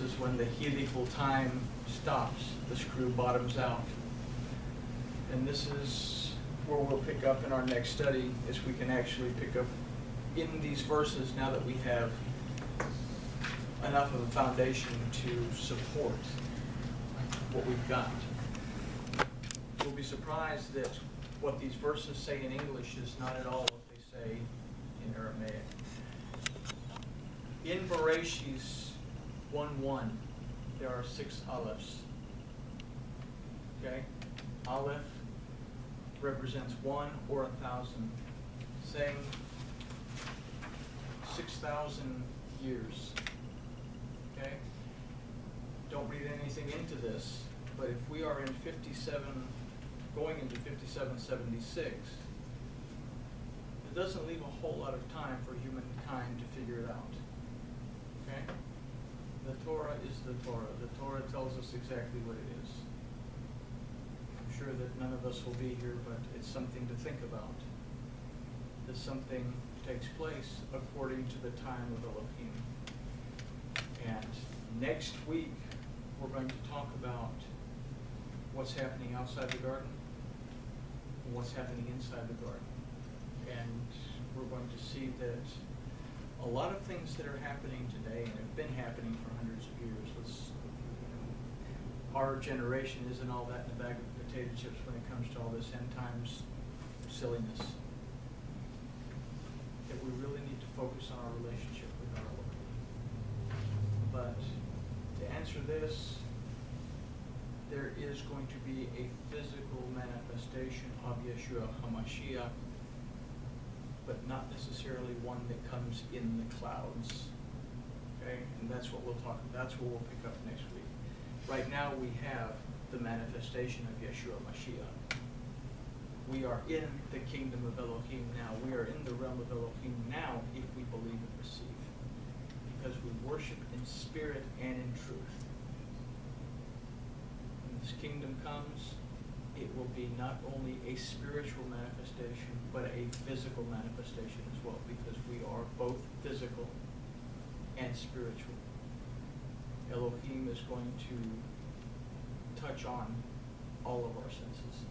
This is when the helical time stops, the screw bottoms out. And this is where we'll pick up in our next study, is we can actually pick up in these verses now that we have enough of a foundation to support what we've got. We'll be surprised that what these verses say in English is not at all what they say in Aramaic. In Bereshis 1:1, there are 6 alephs. Okay? Aleph represents 1 or 1,000, saying 6,000 years. Okay? Don't read anything into this, but if we are in 57, going into 5776, it doesn't leave a whole lot of time for humankind to figure it out. Okay? The Torah is the Torah. The Torah tells us exactly what it is. I'm sure that none of us will be here, but it's something to think about. That something takes place according to the time of Elohim. And next week, we're going to talk about what's happening outside the garden and what's happening inside the garden. And we're going to see that a lot of things that are happening today and have been happening for hundreds of years. Our generation isn't all that in a bag of potato chips when it comes to all this end times silliness. That we really need to focus on our relationship with our Lord. But to answer this, there is going to be a physical manifestation of Yeshua HaMashiach, but not necessarily one that comes in the clouds. Okay? And that's what we'll talk about. That's what we'll pick up next week. Right now we have the manifestation of Yeshua Mashiach. We are in the kingdom of Elohim now. We are in the realm of Elohim now if we believe and receive. Because we worship in spirit and in truth. When this kingdom comes, it will be not only a spiritual manifestation, but a physical manifestation as well, because we are both physical and spiritual. Elohim is going to touch on all of our senses.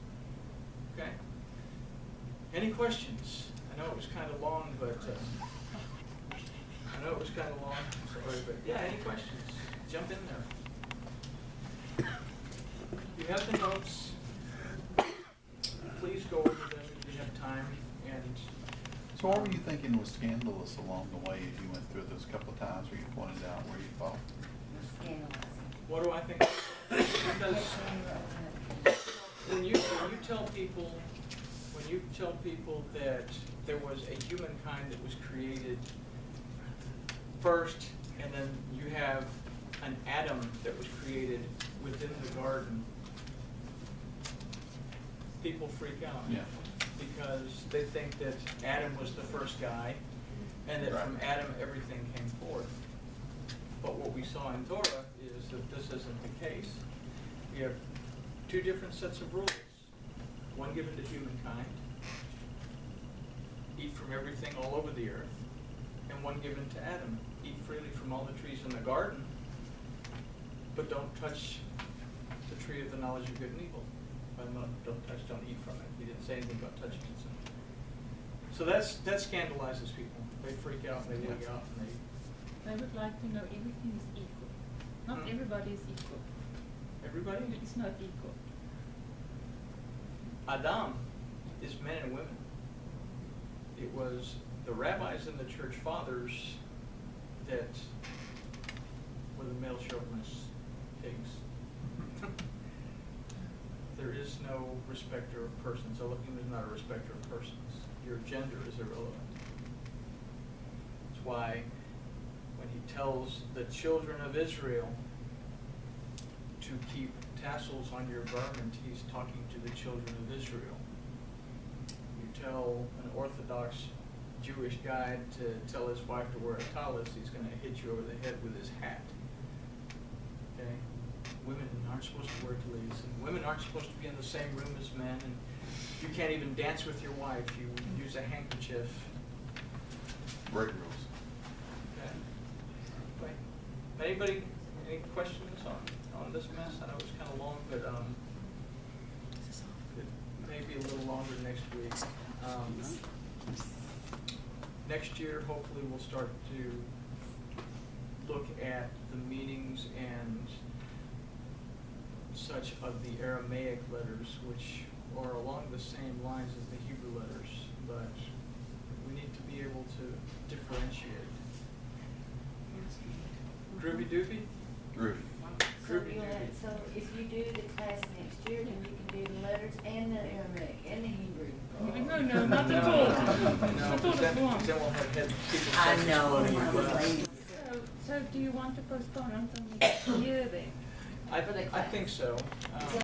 Okay? Any questions? I know it was kind of long, but sorry, but yeah, any questions? Jump in there. You have the notes. Please go over them if you have time. And so what were you thinking was scandalous along the way as you went through those couple of times where you pointed out where you thought? What do I think? Because when you tell people that there was a humankind that was created first, and then you have an Adam that was created within the garden, people freak out. Yeah. Because they think that Adam was the first guy, and that from Adam everything came forth. But what we saw in Torah is that this isn't the case. We have 2 different sets of rules. One given to humankind, eat from everything all over the earth, and one given to Adam, eat freely from all the trees in the garden, but don't touch the tree of the knowledge of good and evil. Don't eat from it. He didn't say anything about touching it. So that scandalizes people. They freak out, they wig out, and I would like to know everything is equal. Not everybody is equal. Everybody? It's not equal. Adam is men and women. It was the rabbis and the church fathers that were the male chauvinist pigs. There is no respecter of persons. Elohim is not a respecter of persons. Your gender is irrelevant. That's why when he tells the children of Israel to keep tassels on your garment, he's talking to the children of Israel. You tell an Orthodox Jewish guy to tell his wife to wear a tallis, he's going to hit you over the head with his hat. Okay? Women aren't supposed to wear tallis, and women aren't supposed to be in the same room as men, and you can't even dance with your wife. You use a handkerchief. Great rules. Okay. Anybody, Any questions on this mess? I know it was kind of long, but it may be a little longer next week. Next year, hopefully, we'll start to look at the meanings and such of the Aramaic letters, which are along the same lines as the Hebrew letters, but we need to be able to differentiate. Groovy doofy? Groovy. So Groovy you'll have, doofy. so if you do the class next year, then you can do the letters and the Aramaic and the Hebrew. No, not at all. Not all at Then once. we'll have had people I start know, exploding I in was class. waiting. So do you want to postpone until next year then? I think so.